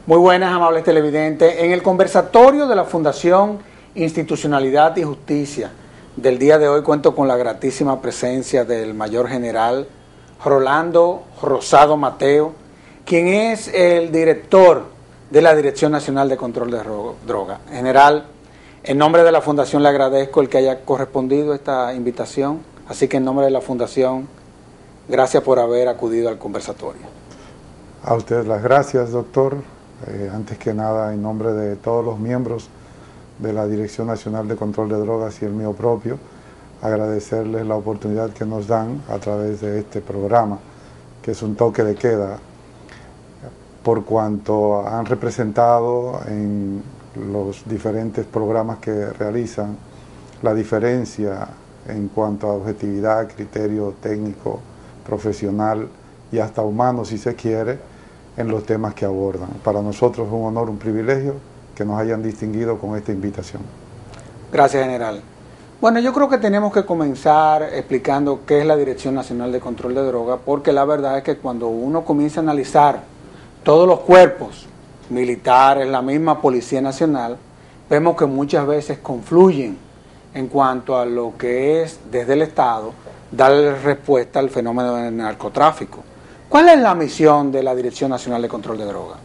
Muy buenas, amables televidentes. En el conversatorio de la Fundación Institucionalidad y Justicia del día de hoy cuento con la gratísima presencia del Mayor General Rolando Rosado Mateo, quien es el director de la Dirección Nacional de Control de Drogas. General, en nombre de la Fundación le agradezco el que haya correspondido esta invitación, así que en nombre de la Fundación, gracias por haber acudido al conversatorio. A ustedes las gracias, doctor. Antes que nada, en nombre de todos los miembros de la Dirección Nacional de Control de Drogas y el mío propio, agradecerles la oportunidad que nos dan a través de este programa, que es un toque de queda, por cuanto han representado en los diferentes programas que realizan la diferencia en cuanto a objetividad, criterio técnico, profesional y hasta humano, si se quiere, en los temas que abordan. Para nosotros es un honor, un privilegio que nos hayan distinguido con esta invitación. Gracias, general. Bueno, yo creo que tenemos que comenzar explicando qué es la Dirección Nacional de Control de Drogas, porque la verdad es que cuando uno comienza a analizar todos los cuerpos militares, la misma Policía Nacional, vemos que muchas veces confluyen en cuanto a lo que es desde el Estado darle respuesta al fenómeno del narcotráfico. ¿Cuál es la misión de la Dirección Nacional de Control de Drogas?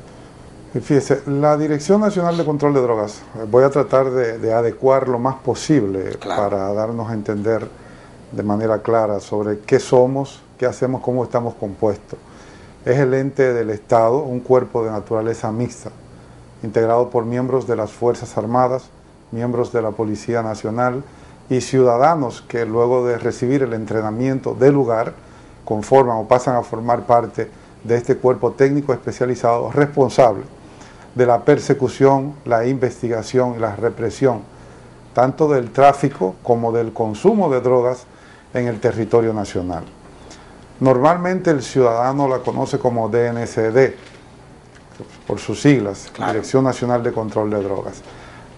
Fíjese, la Dirección Nacional de Control de Drogas, voy a tratar de adecuar lo más posible para darnos a entender de manera clara sobre qué somos, qué hacemos, cómo estamos compuestos. Es el ente del Estado, un cuerpo de naturaleza mixta, integrado por miembros de las Fuerzas Armadas, miembros de la Policía Nacional y ciudadanos que luego de recibir el entrenamiento del lugar conforman o pasan a formar parte de este cuerpo técnico especializado responsable de la persecución, la investigación y la represión, tanto del tráfico como del consumo de drogas en el territorio nacional. Normalmente el ciudadano la conoce como DNCD, por sus siglas, Dirección Nacional de Control de Drogas.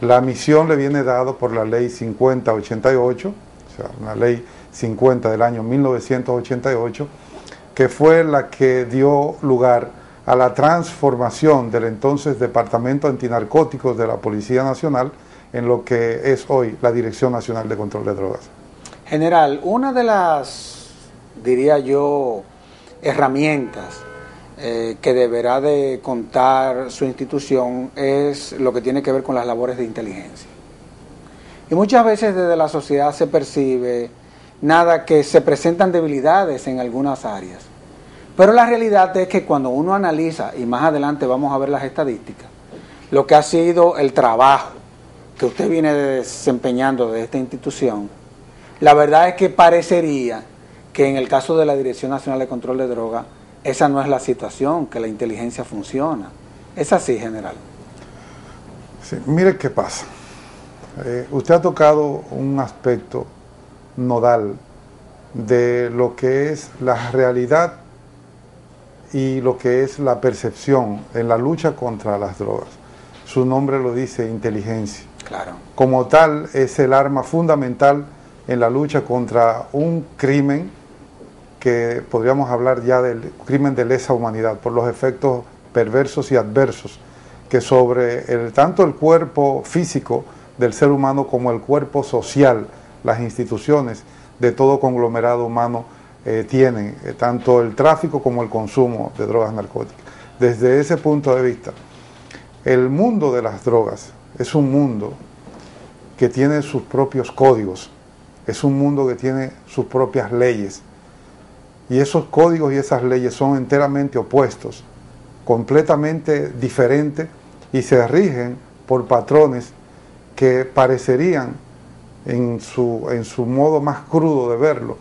La misión le viene dado por la Ley 5088, o sea, una ley 50 del año 1988, que fue la que dio lugar a la transformación del entonces Departamento Antinarcóticos de la Policía Nacional en lo que es hoy la Dirección Nacional de Control de Drogas. General, una de las, diría yo, herramientas que deberá de contar su institución es lo que tiene que ver con las labores de inteligencia. Y muchas veces desde la sociedad se percibe que se presentan debilidades en algunas áreas. Pero la realidad es que cuando uno analiza, y más adelante vamos a ver las estadísticas, lo que ha sido el trabajo que usted viene desempeñando de esta institución, la verdad es que parecería que en el caso de la Dirección Nacional de Control de Drogas, esa no es la situación, que la inteligencia funciona. ¿Es así, general? Sí, mire qué pasa. Usted ha tocado un aspecto nodal de lo que es la realidad y lo que es la percepción en la lucha contra las drogas. Su nombre lo dice, inteligencia. Claro. Como tal, es el arma fundamental en la lucha contra un crimen que podríamos hablar ya del crimen de lesa humanidad por los efectos perversos y adversos que sobre tanto el cuerpo físico del ser humano como el cuerpo social, las instituciones de todo conglomerado humano tienen, tanto el tráfico como el consumo de drogas narcóticas. Desde ese punto de vista, el mundo de las drogas es un mundo que tiene sus propios códigos, es un mundo que tiene sus propias leyes, y esos códigos y esas leyes son enteramente opuestos, completamente diferentes, y se rigen por patrones que parecerían, en su modo más crudo de verlo,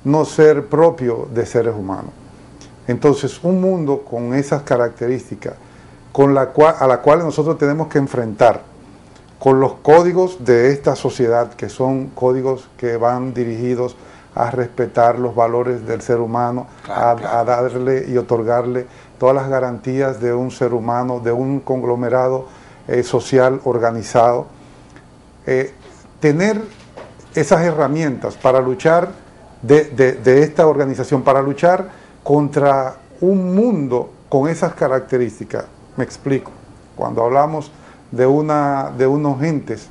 no ser propio de seres humanos. Entonces, un mundo con esas características, a la cual nosotros tenemos que enfrentar, con los códigos de esta sociedad, que son códigos que van dirigidos a respetar los valores del ser humano, a darle y otorgarle todas las garantías de un ser humano, de un conglomerado social organizado. Tener esas herramientas para luchar de esta organización, para luchar contra un mundo con esas características. Me explico. Cuando hablamos de unos entes,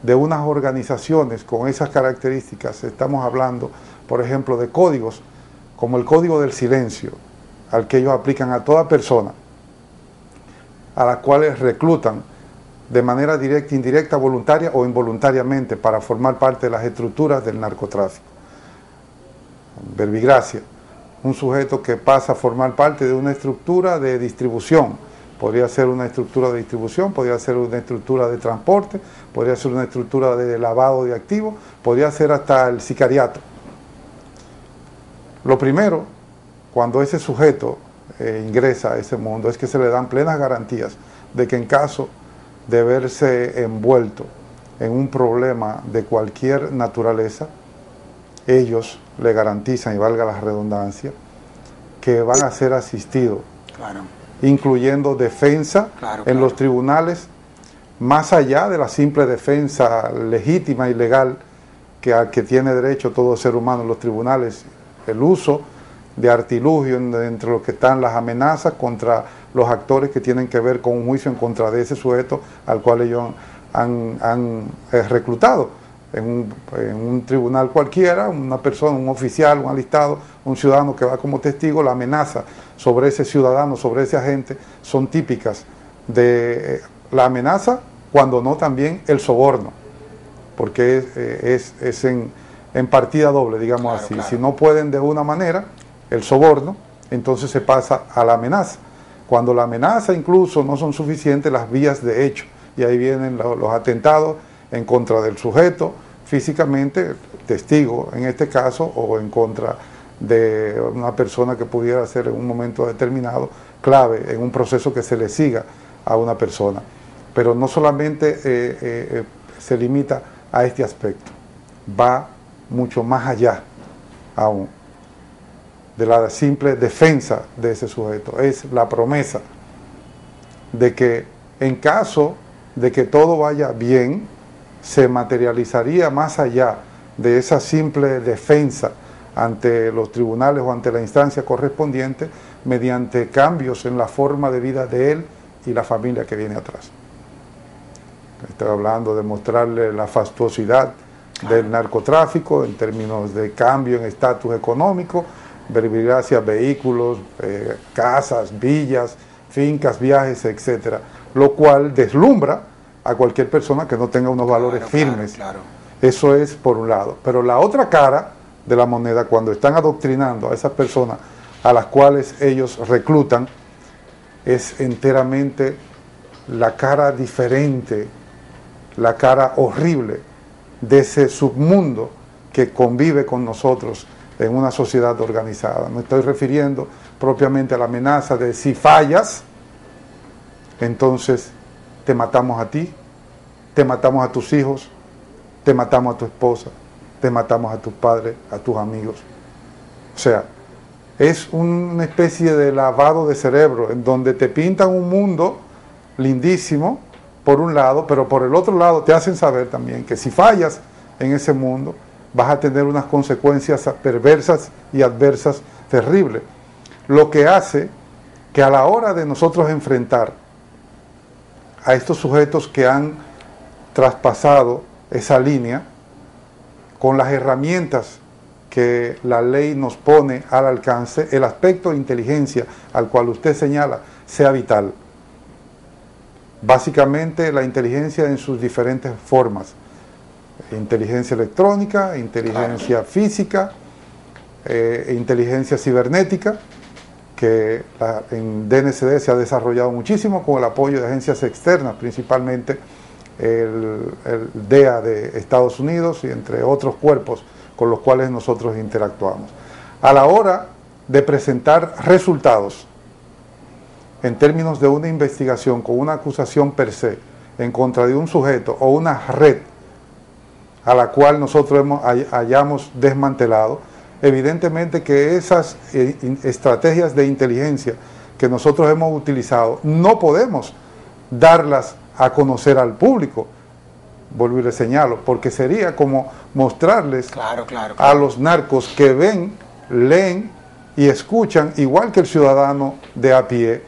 de unas organizaciones con esas características, estamos hablando, por ejemplo, de códigos, como el código del silencio, al que ellos aplican a toda persona, a las cuales reclutan de manera directa, indirecta, voluntaria o involuntariamente para formar parte de las estructuras del narcotráfico. Verbigracia, un sujeto que pasa a formar parte de una estructura de distribución, podría ser una estructura de distribución, podría ser una estructura de transporte, podría ser una estructura de lavado de activos, podría ser hasta el sicariato. Lo primero, cuando ese sujeto ingresa a ese mundo, es que se le dan plenas garantías de que en caso de verse envuelto en un problema de cualquier naturaleza, ellos le garantizan, y valga la redundancia, que van a ser asistidos, Claro. incluyendo defensa en los tribunales, más allá de la simple defensa legítima y legal que tiene derecho todo ser humano en los tribunales, el uso de artilugio entre los que están las amenazas contra los actores que tienen que ver con un juicio en contra de ese sujeto al cual ellos han reclutado. En un tribunal cualquiera, una persona, un oficial, un alistado, un ciudadano que va como testigo, la amenaza sobre ese ciudadano, sobre ese agente, son típicas de la amenaza, cuando no también el soborno, porque es en partida doble, digamos así. Claro. Si no pueden de una manera, el soborno, entonces se pasa a la amenaza. Cuando la amenaza incluso no son suficientes, las vías de hecho, y ahí vienen los atentados en contra del sujeto físicamente, testigo en este caso, o en contra de una persona que pudiera ser en un momento determinado clave en un proceso que se le siga a una persona. Pero no solamente se limita a este aspecto, va mucho más allá aún de la simple defensa de ese sujeto. Es la promesa de que en caso de que todo vaya bien, se materializaría más allá de esa simple defensa ante los tribunales o ante la instancia correspondiente, mediante cambios en la forma de vida de él y la familia que viene atrás. Estoy hablando de mostrarle la fastuosidad del narcotráfico en términos de cambio en estatus económico, verbigracia, vehículos, casas, villas, fincas, viajes, etcétera, lo cual deslumbra a cualquier persona que no tenga unos valores firmes. Claro. Eso es por un lado. Pero la otra cara de la moneda, cuando están adoctrinando a esas personas a las cuales ellos reclutan, es enteramente la cara diferente, la cara horrible de ese submundo que convive con nosotros en una sociedad organizada. Me estoy refiriendo propiamente a la amenaza de si fallas, entonces te matamos a ti, te matamos a tus hijos, te matamos a tu esposa, te matamos a tus padres, a tus amigos. O sea, es una especie de lavado de cerebro en donde te pintan un mundo lindísimo por un lado, pero por el otro lado te hacen saber también que si fallas en ese mundo vas a tener unas consecuencias perversas y adversas terribles. Lo que hace que a la hora de nosotros enfrentar a estos sujetos que han traspasado esa línea con las herramientas que la ley nos pone al alcance, el aspecto de inteligencia al cual usted señala sea vital. Básicamente la inteligencia en sus diferentes formas: inteligencia electrónica, inteligencia física, inteligencia cibernética, que en DNCD se ha desarrollado muchísimo con el apoyo de agencias externas, principalmente el DEA de Estados Unidos y entre otros cuerpos con los cuales nosotros interactuamos. A la hora de presentar resultados en términos de una investigación con una acusación per se en contra de un sujeto o una red a la cual nosotros hayamos desmantelado, evidentemente que esas estrategias de inteligencia que nosotros hemos utilizado no podemos darlas a conocer al público, vuelvo y le señalo, porque sería como mostrarles a los narcos que ven, leen y escuchan, igual que el ciudadano de a pie,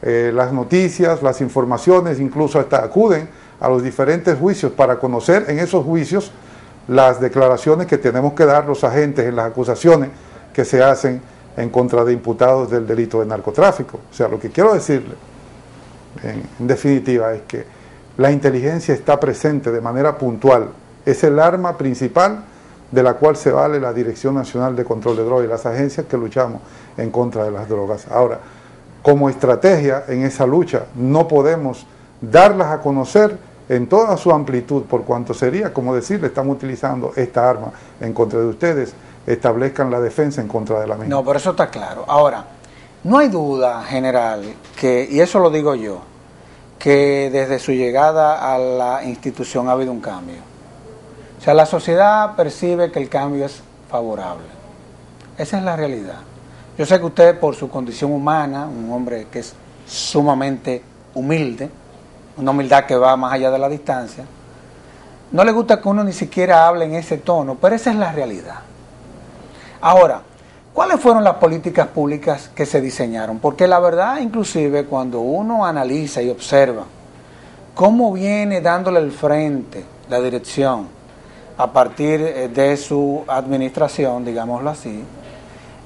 las noticias, las informaciones, incluso hasta acuden a los diferentes juicios para conocer en esos juicios las declaraciones que tenemos que dar los agentes en las acusaciones que se hacen en contra de imputados del delito de narcotráfico. O sea, lo que quiero decirle, en definitiva, es que la inteligencia está presente de manera puntual. Es el arma principal de la cual se vale la Dirección Nacional de Control de Drogas y las agencias que luchamos en contra de las drogas. Ahora, como estrategia en esa lucha, no podemos darlas a conocer en toda su amplitud, por cuanto sería, como decirle, estamos utilizando esta arma en contra de ustedes, establezcan la defensa en contra de la misma. No, pero eso está claro. Ahora, no hay duda, general, que, y eso lo digo yo, que desde su llegada a la institución ha habido un cambio. O sea, la sociedad percibe que el cambio es favorable. Esa es la realidad. Yo sé que usted, por su condición humana, un hombre que es sumamente humilde, una humildad que va más allá de la distancia, no le gusta que uno ni siquiera hable en ese tono, pero esa es la realidad. Ahora, ¿cuáles fueron las políticas públicas que se diseñaron? Porque la verdad, inclusive, cuando uno analiza y observa cómo viene dándole el frente la dirección a partir de su administración, digámoslo así,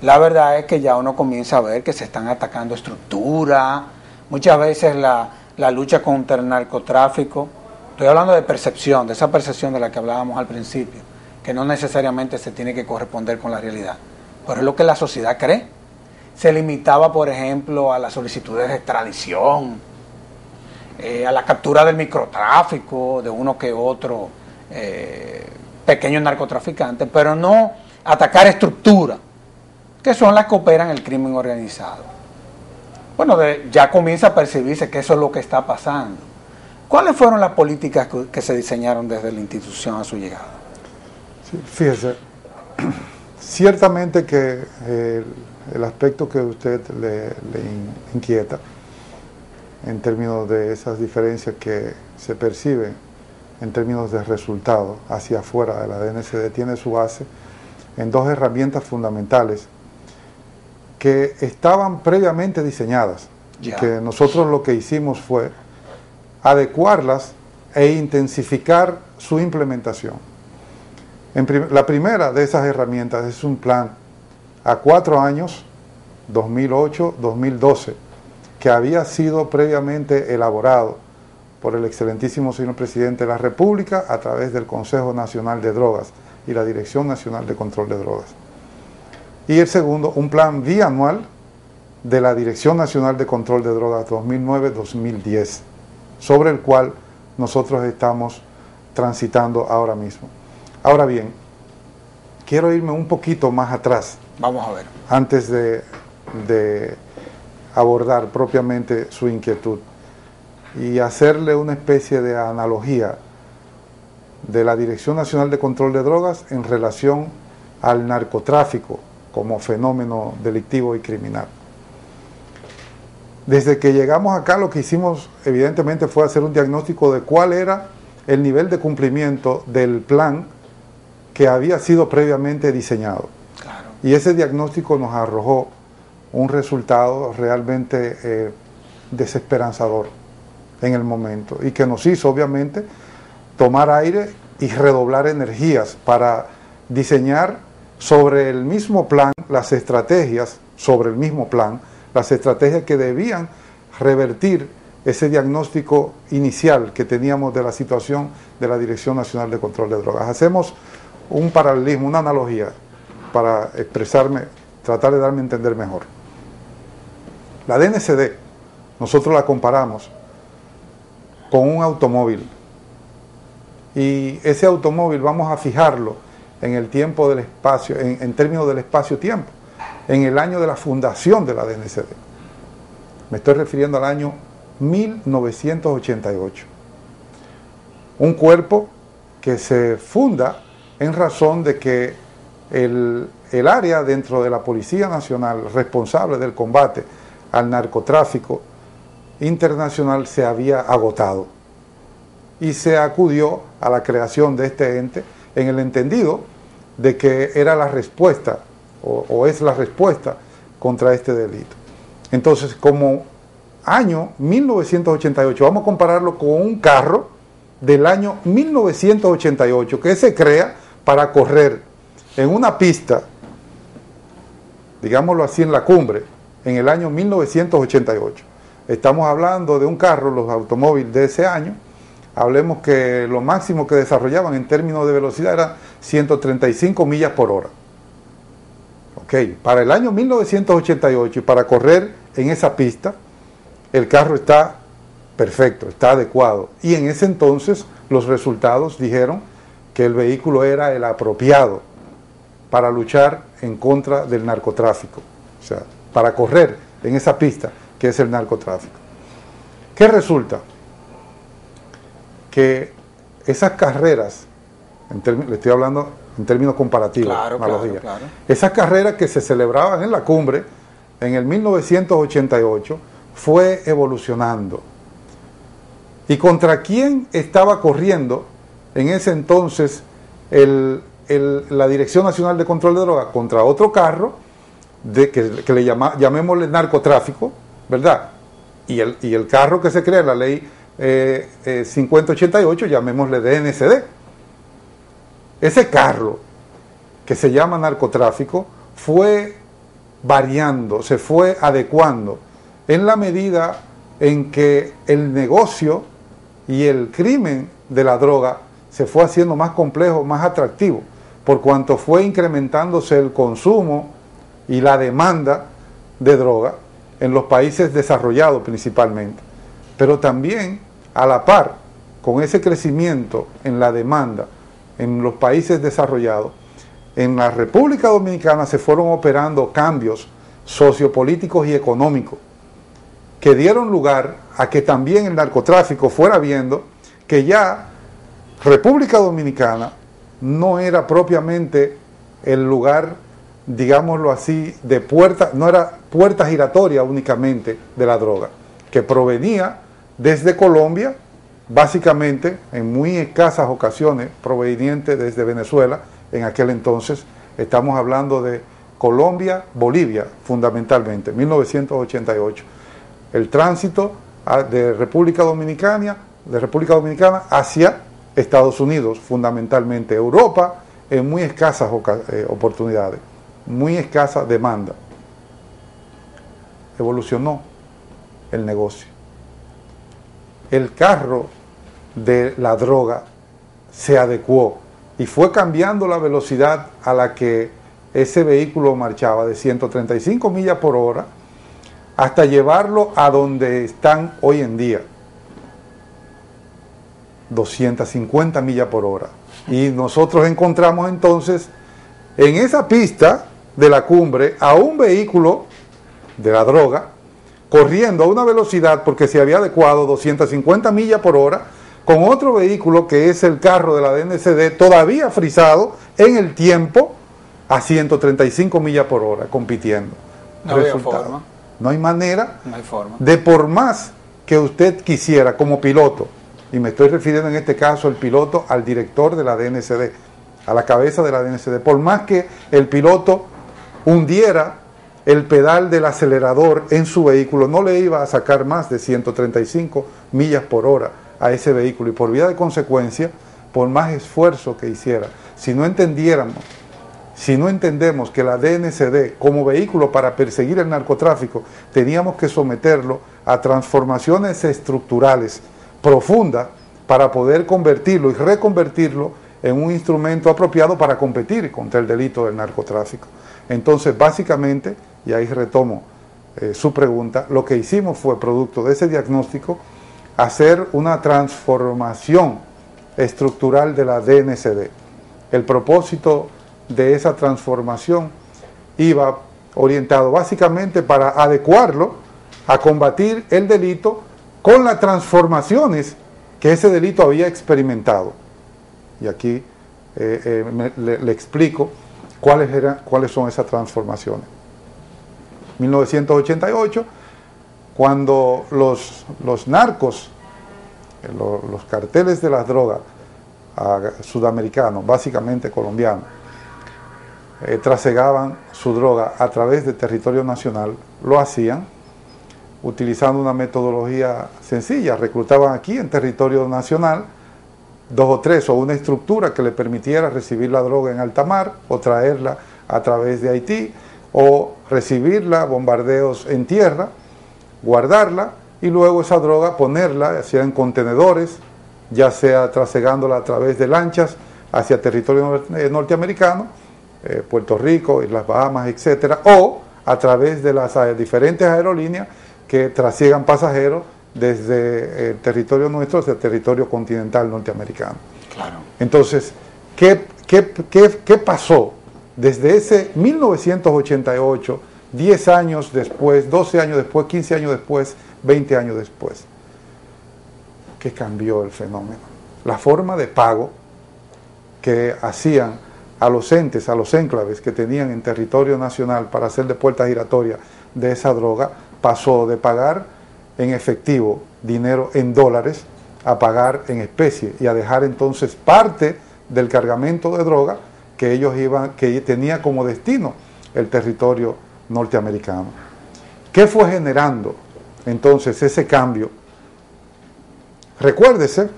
la verdad es que ya uno comienza a ver que se están atacando estructuras, muchas veces la lucha contra el narcotráfico. Estoy hablando de percepción, de esa percepción de la que hablábamos al principio, que no necesariamente se tiene que corresponder con la realidad, pero es lo que la sociedad cree. Se limitaba, por ejemplo, a las solicitudes de extradición, a la captura del microtráfico, de uno que otro pequeño narcotraficante, pero no atacar estructuras, que son las que operan el crimen organizado. Bueno, ya comienza a percibirse que eso es lo que está pasando. ¿Cuáles fueron las políticas que se diseñaron desde la institución a su llegada? Sí, fíjese, ciertamente que el aspecto que usted le inquieta, en términos de esas diferencias que se perciben en términos de resultados hacia afuera de la DNCD, tiene su base en dos herramientas fundamentales que estaban previamente diseñadas, y que nosotros lo que hicimos fue adecuarlas e intensificar su implementación. La primera de esas herramientas es un plan a 4 años, 2008-2012, que había sido previamente elaborado por el excelentísimo señor presidente de la República a través del Consejo Nacional de Drogas y la Dirección Nacional de Control de Drogas. Y el segundo, un plan bianual de la Dirección Nacional de Control de Drogas 2009-2010, sobre el cual nosotros estamos transitando ahora mismo. Ahora bien, quiero irme un poquito más atrás. Vamos a ver. Antes de abordar propiamente su inquietud y hacerle una especie de analogía de la Dirección Nacional de Control de Drogas en relación al narcotráfico como fenómeno delictivo y criminal. Desde que llegamos acá, lo que hicimos evidentemente fue hacer un diagnóstico de cuál era el nivel de cumplimiento del plan que había sido previamente diseñado. Claro. Y ese diagnóstico nos arrojó un resultado realmente desesperanzador en el momento, y que nos hizo obviamente tomar aire y redoblar energías para diseñar sobre el mismo plan las estrategias, las estrategias que debían revertir ese diagnóstico inicial que teníamos de la situación de la Dirección Nacional de Control de Drogas. Hacemos un paralelismo, una analogía para expresarme, tratar de darme a entender mejor. La DNCD, nosotros la comparamos con un automóvil, y ese automóvil vamos a fijarlo en el tiempo del espacio, en términos del espacio-tiempo, en el año de la fundación de la DNCD. Me estoy refiriendo al año 1988. Un cuerpo que se funda en razón de que el área dentro de la Policía Nacional responsable del combate al narcotráfico internacional se había agotado, y se acudió a la creación de este ente en el entendido de que era la respuesta o es la respuesta contra este delito. Entonces, como año 1988, vamos a compararlo con un carro del año 1988 que se crea para correr en una pista, digámoslo así, en la cumbre, en el año 1988. Estamos hablando de un carro, los automóviles de ese año, hablemos que lo máximo que desarrollaban en términos de velocidad era 135 millas por hora. Ok, para el año 1988 y para correr en esa pista, el carro está perfecto, está adecuado. Y en ese entonces los resultados dijeron que el vehículo era el apropiado para luchar en contra del narcotráfico. O sea, para correr en esa pista que es el narcotráfico. ¿Qué resulta? Que esas carreras, le estoy hablando en términos comparativos, claro. Esas carreras que se celebraban en la cumbre en el 1988 fue evolucionando. ¿Y contra quién estaba corriendo en ese entonces la Dirección Nacional de Control de Drogas? Contra otro carro que le llamémosle narcotráfico, ¿verdad? Y el carro que se crea, la ley 5088, llamémosle DNCD. Ese carro que se llama narcotráfico fue variando, se fue adecuando en la medida en que el negocio y el crimen de la droga se fue haciendo más complejo, más atractivo, por cuanto fue incrementándose el consumo y la demanda de droga en los países desarrollados principalmente. Pero también, a la par, con ese crecimiento en la demanda en los países desarrollados, en la República Dominicana se fueron operando cambios sociopolíticos y económicos que dieron lugar a que también el narcotráfico fuera viendo que ya República Dominicana no era propiamente el lugar, digámoslo así, de puerta, no era puerta giratoria únicamente de la droga, que provenía desde Colombia, básicamente en muy escasas ocasiones proveniente desde Venezuela. En aquel entonces estamos hablando de Colombia, Bolivia fundamentalmente, 1988. El tránsito de República Dominicana hacia Estados Unidos, fundamentalmente Europa, en muy escasas oportunidades, muy escasa demanda. Evolucionó el negocio. El carro de la droga se adecuó y fue cambiando la velocidad a la que ese vehículo marchaba, de 135 millas por hora hasta llevarlo a donde están hoy en día, 250 millas por hora. Y nosotros encontramos entonces en esa pista de la cumbre a un vehículo de la droga corriendo a una velocidad, porque se había adecuado, 250 millas por hora, con otro vehículo que es el carro de la DNCD todavía frisado en el tiempo a 135 millas por hora, compitiendo. No había forma. No hay manera, no hay forma, de por más que usted quisiera como piloto, y me estoy refiriendo en este caso el piloto al director de la DNCD, a la cabeza de la DNCD, por más que el piloto hundiera el pedal del acelerador en su vehículo, no le iba a sacar más de 135 millas por hora a ese vehículo, y por vía de consecuencia, por más esfuerzo que hiciera, si no entendemos que la DNCD como vehículo para perseguir el narcotráfico teníamos que someterlo a transformaciones estructurales profundas para poder convertirlo y reconvertirlo en un instrumento apropiado para competir contra el delito del narcotráfico. Entonces, básicamente, y ahí retomo su pregunta, lo que hicimos fue, producto de ese diagnóstico, hacer una transformación estructural de la DNCD. El propósito de esa transformación iba orientado básicamente para adecuarlo a combatir el delito con las transformaciones que ese delito había experimentado. Y aquí le explico cuáles son esas transformaciones. 1988, cuando los narcos, los carteles de las drogas sudamericanos, básicamente colombianos, trasegaban su droga a través del territorio nacional, lo hacían utilizando una metodología sencilla. Reclutaban aquí en territorio nacional 2 o 3 o una estructura que le permitiera recibir la droga en alta mar o traerla a través de Haití, o recibirla, bombardeos en tierra, guardarla y luego esa droga ponerla, ya sea en contenedores, ya sea trasegándola a través de lanchas hacia territorio norteamericano, Puerto Rico, Islas Bahamas, etcétera, o a través de las diferentes aerolíneas que trasiegan pasajeros desde el territorio nuestro hacia el territorio continental norteamericano. Claro. Entonces, ¿qué pasó desde ese 1988, 10 años después, 12 años después, 15 años después, 20 años después? ¿Qué cambió el fenómeno? La forma de pago que hacían a los entes, a los enclaves que tenían en territorio nacional para hacer de puerta giratoria de esa droga, pasó de pagar en efectivo, dinero en dólares, a pagar en especie y a dejar entonces parte del cargamento de droga que ellos que tenía como destino el territorio norteamericano. ¿Qué fue generando entonces ese cambio? Recuérdese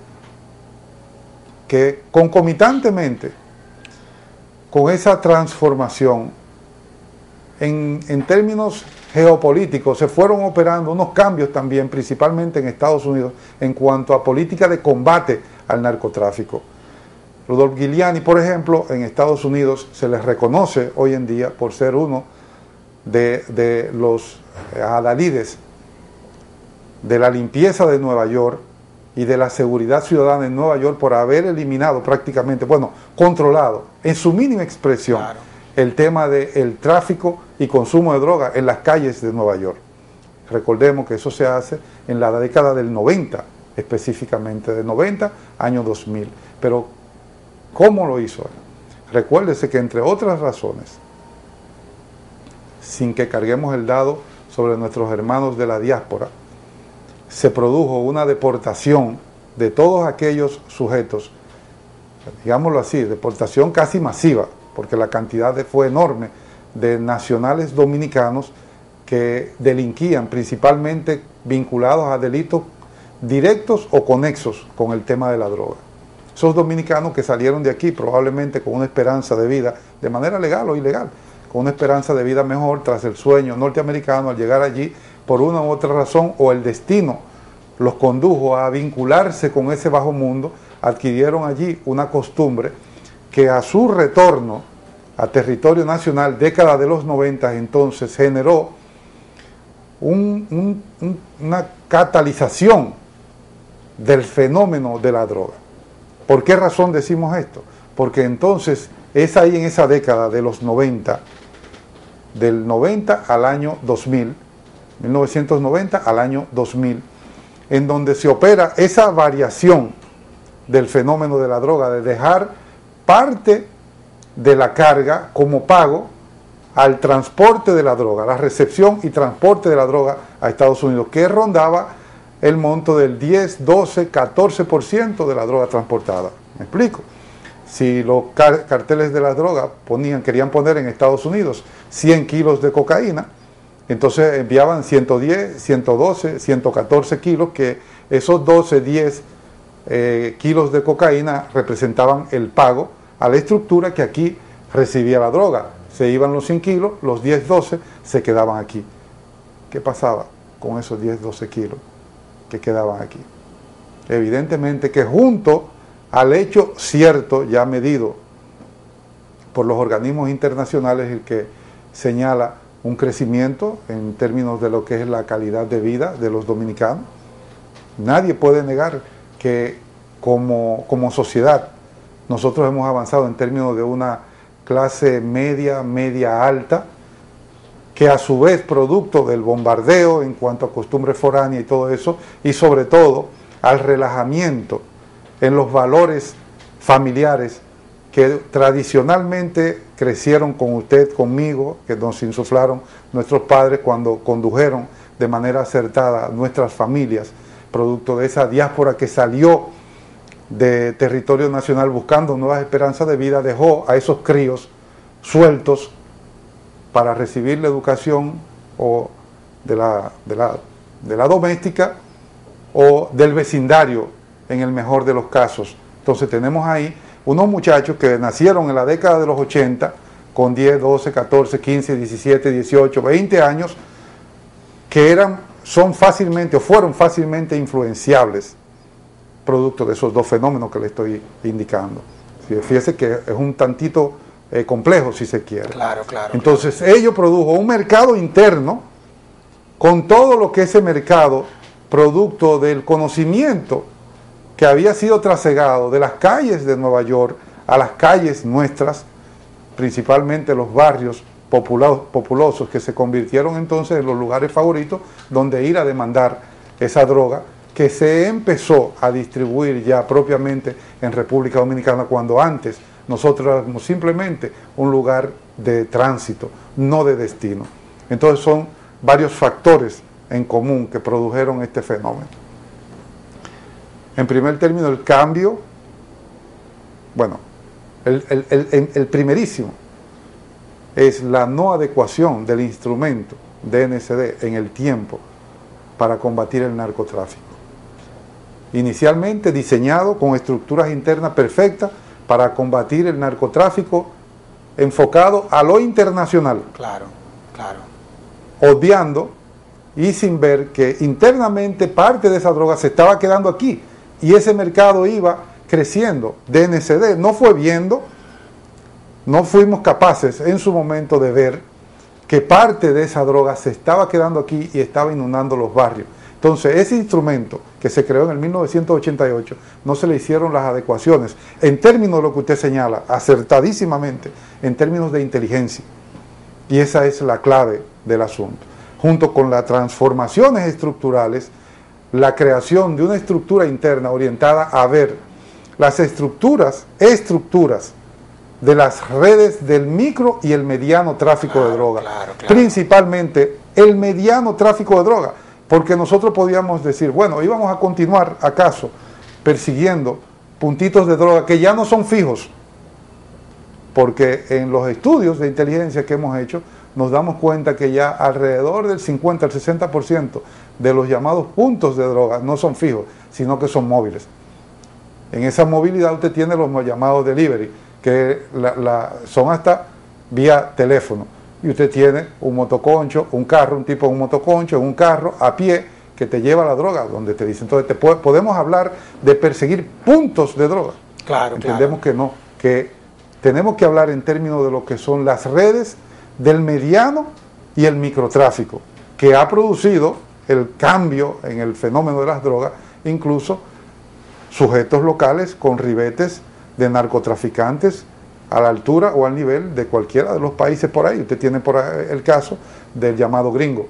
que concomitantemente con esa transformación en términos geopolíticos se fueron operando unos cambios también, principalmente en Estados Unidos, en cuanto a política de combate al narcotráfico. Rudolph Giuliani, por ejemplo, en Estados Unidos se les reconoce hoy en día por ser uno de los adalides de la limpieza de Nueva York y de la seguridad ciudadana en Nueva York, por haber eliminado prácticamente, bueno, controlado en su mínima expresión, claro, el tema del tráfico y consumo de droga en las calles de Nueva York. Recordemos que eso se hace en la década del 90, específicamente, de 90, año 2000. Pero, ¿cómo lo hizo? Recuérdese que, entre otras razones, sin que carguemos el dado sobre nuestros hermanos de la diáspora, se produjo una deportación de todos aquellos sujetos, digámoslo así, deportación casi masiva, porque la cantidad fue enorme, de nacionales dominicanos que delinquían, principalmente vinculados a delitos directos o conexos con el tema de la droga. Esos dominicanos que salieron de aquí probablemente con una esperanza de vida, de manera legal o ilegal, con una esperanza de vida mejor tras el sueño norteamericano, al llegar allí por una u otra razón, o el destino los condujo a vincularse con ese bajo mundo, adquirieron allí una costumbre que a su retorno a territorio nacional, década de los 90, entonces generó una catalización del fenómeno de la droga. ¿Por qué razón decimos esto? Porque entonces es ahí en esa década de los 90, del 90 al año 2000, 1990 al año 2000, en donde se opera esa variación del fenómeno de la droga, de dejar parte de la carga como pago al transporte de la droga, la recepción y transporte de la droga a Estados Unidos, que rondaba el monto del 10, 12, 14% de la droga transportada. ¿Me explico? Si los carteles de la droga querían poner en Estados Unidos 100 kilos de cocaína, entonces enviaban 110, 112, 114 kilos, que esos 12, 10 kilos de cocaína representaban el pago a la estructura que aquí recibía la droga. Se iban los 100 kilos, los 10, 12 se quedaban aquí. ¿Qué pasaba con esos 10, 12 kilos que quedaban aquí? Evidentemente que junto al hecho cierto, ya medido por los organismos internacionales, el que señala un crecimiento en términos de lo que es la calidad de vida de los dominicanos, nadie puede negar que como sociedad nosotros hemos avanzado en términos de una clase media, media alta, que a su vez producto del bombardeo en cuanto a costumbres foráneas y todo eso, y sobre todo al relajamiento en los valores familiares que tradicionalmente crecieron con usted, conmigo, que nos insuflaron nuestros padres cuando condujeron de manera acertada nuestras familias, producto de esa diáspora que salió de territorio nacional buscando nuevas esperanzas de vida, dejó a esos críos sueltos para recibir la educación o de la de la doméstica o del vecindario, en el mejor de los casos. Entonces tenemos ahí unos muchachos que nacieron en la década de los 80, con 10, 12, 14, 15, 17, 18, 20 años, que son fácilmente o fueron fácilmente influenciables, producto de esos dos fenómenos que le estoy indicando. Fíjese que es un tantito complejo, si se quiere. Claro, claro. Entonces, ello produjo un mercado interno, con todo lo que ese mercado, producto del conocimiento que había sido trasegado de las calles de Nueva York a las calles nuestras, principalmente los barrios populosos, que se convirtieron entonces en los lugares favoritos donde ir a demandar esa droga, que se empezó a distribuir ya propiamente en República Dominicana, cuando antes nosotros éramos simplemente un lugar de tránsito, no de destino. Entonces son varios factores en común que produjeron este fenómeno. En primer término, el cambio, bueno, el primerísimo es la no adecuación del instrumento DNCD en el tiempo para combatir el narcotráfico. Inicialmente diseñado con estructuras internas perfectas para combatir el narcotráfico enfocado a lo internacional. Claro, claro. Obviando y sin ver que internamente parte de esa droga se estaba quedando aquí y ese mercado iba creciendo. DNCD no fue viendo, no fuimos capaces en su momento de ver que parte de esa droga se estaba quedando aquí y estaba inundando los barrios. Entonces, ese instrumento que se creó en el 1988, no se le hicieron las adecuaciones, en términos de lo que usted señala, acertadísimamente, en términos de inteligencia. Y esa es la clave del asunto. Junto con las transformaciones estructurales, la creación de una estructura interna orientada a ver las estructuras de las redes del micro y el mediano tráfico de droga. Claro. Principalmente el mediano tráfico de droga. Porque nosotros podíamos decir, bueno, íbamos a continuar, acaso, persiguiendo puntitos de droga que ya no son fijos. Porque en los estudios de inteligencia que hemos hecho, nos damos cuenta que ya alrededor del 50 al 60% de los llamados puntos de droga no son fijos, sino que son móviles. En esa movilidad usted tiene los llamados delivery, que son hasta vía teléfono. Y usted tiene un motoconcho, un carro, un tipo de un motoconcho, un carro a pie que te lleva la droga donde te dice. Entonces podemos hablar de perseguir puntos de droga. Claro, entendemos que no, que tenemos que hablar en términos de lo que son las redes del mediano y el microtráfico, que ha producido el cambio en el fenómeno de las drogas, incluso sujetos locales con ribetes de narcotraficantes a la altura o al nivel de cualquiera de los países por ahí. Usted tiene por ahí el caso del llamado gringo,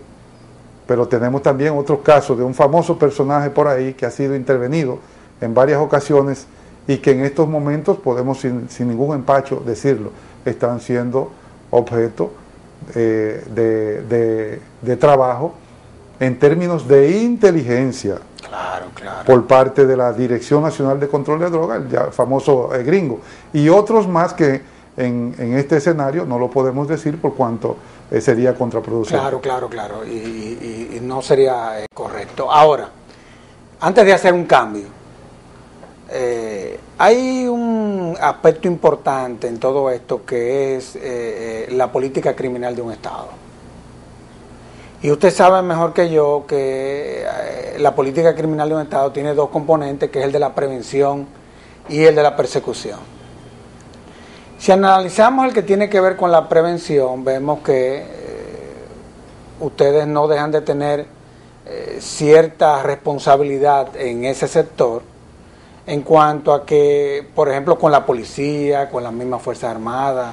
pero tenemos también otros casos de un famoso personaje por ahí que ha sido intervenido en varias ocasiones y que en estos momentos podemos sin ningún empacho decirlo, están siendo objeto de trabajo en términos de inteligencia. Claro. Por parte de la Dirección Nacional de Control de Drogas, el ya famoso gringo, y otros más que en este escenario no lo podemos decir por cuanto sería contraproducente. Claro, y no sería correcto. Ahora, antes de hacer un cambio, hay un aspecto importante en todo esto que es la política criminal de un Estado. Y usted sabe mejor que yo que la política criminal de un Estado tiene dos componentes, que es el de la prevención y el de la persecución. Si analizamos el que tiene que ver con la prevención, vemos que ustedes no dejan de tener cierta responsabilidad en ese sector, en cuanto a que, por ejemplo, con la policía, con las mismas Fuerzas Armadas,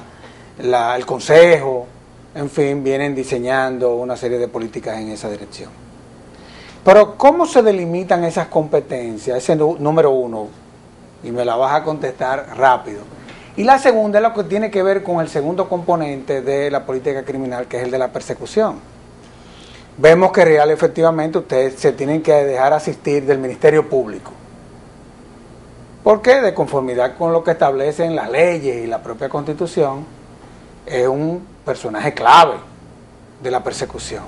el Consejo, en fin, vienen diseñando una serie de políticas en esa dirección. Pero ¿cómo se delimitan esas competencias? Ese número uno, y me la vas a contestar rápido. Y la segunda es lo que tiene que ver con el segundo componente de la política criminal, que es el de la persecución. Vemos que real efectivamente ustedes se tienen que dejar asistir del Ministerio Público. ¿Por qué? De conformidad con lo que establecen las leyes y la propia Constitución, es un personaje clave de la persecución.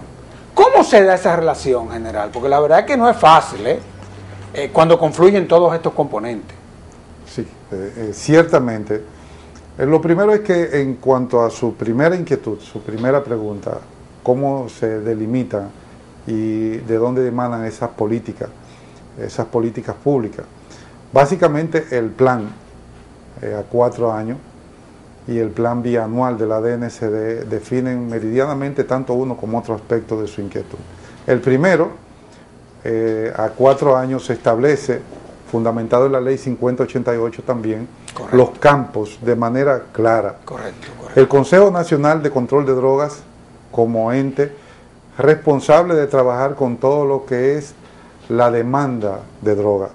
¿Cómo ¿Cómo se da esa relación, general? Porque la verdad es que no es fácil, cuando confluyen todos estos componentes. Sí, ciertamente. Lo primero es que en cuanto a su primera inquietud, su primera pregunta, ¿cómo se delimitan y de dónde emanan esas políticas públicas? Básicamente el plan a 4 años y el plan bianual de la DNCD definen meridianamente tanto uno como otro aspecto de su inquietud. El primero, a 4 años se establece, fundamentado en la ley 5088 también, correcto, los campos de manera clara. Correcto. El Consejo Nacional de Control de Drogas como ente responsable de trabajar con todo lo que es la demanda de droga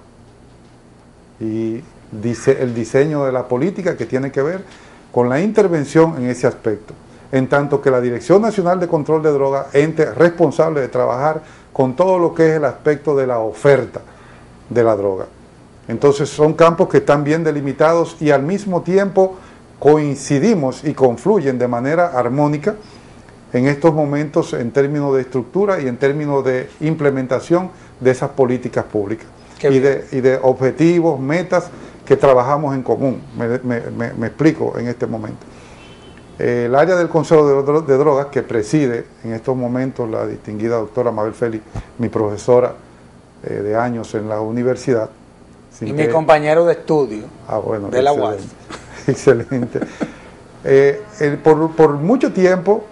y dice el diseño de la política que tiene que ver con la intervención en ese aspecto, en tanto que la Dirección Nacional de Control de Drogas, ente responsable de trabajar con todo lo que es el aspecto de la oferta de la droga. Entonces son campos que están bien delimitados y al mismo tiempo coincidimos y confluyen de manera armónica en estos momentos en términos de estructura y en términos de implementación de esas políticas públicas y de objetivos, metas que trabajamos en común. Me explico en este momento. El área del Consejo de Drogas que preside en estos momentos la distinguida doctora Mabel Félix, mi profesora de años en la universidad. Y mi compañero de estudio de la UAS. Excelente. Por mucho tiempo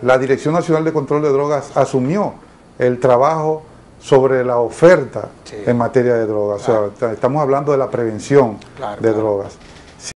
la Dirección Nacional de Control de Drogas asumió el trabajo sobre la oferta en materia de drogas. Claro. O sea, estamos hablando de la prevención de drogas.